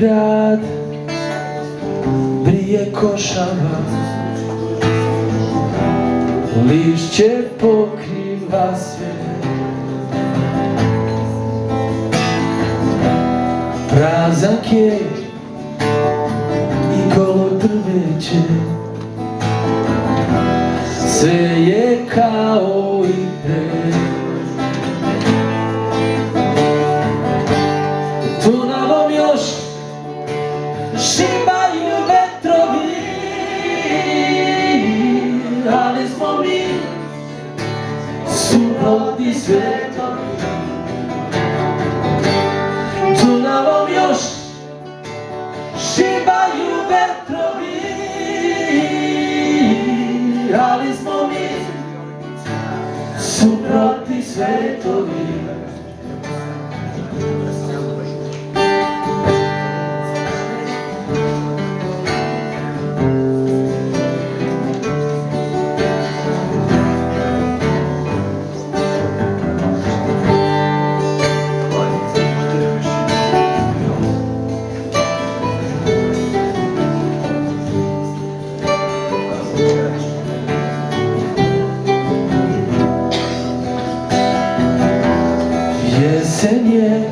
grad brije košava, lišće pokriva sve. Prazak je i golo drveće, sve je kao i pre. Dunavom još šibaju vetrovi, ali smo mi suprotni svjetovi. Dunavom još šibaju vetrovi, ali smo mi suprotni svjetovi. Jesen je,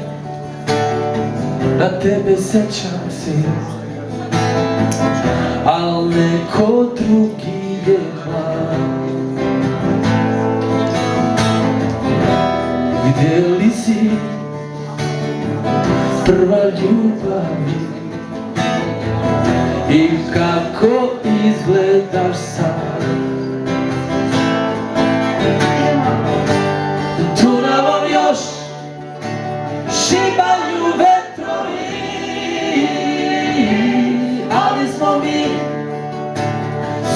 na tebe sećam se, al neko drugi je mlad. Gdje li si, prva ljubavi, i kako izgledaš sad? Dunavom još šibaju vetrovi, ali smo mi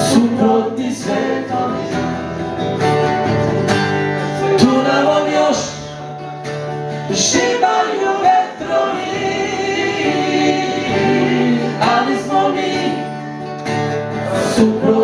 suprotni svjetovi. Dunavom još šibaju vetrovi, ali smo mi suprotni svjetovi.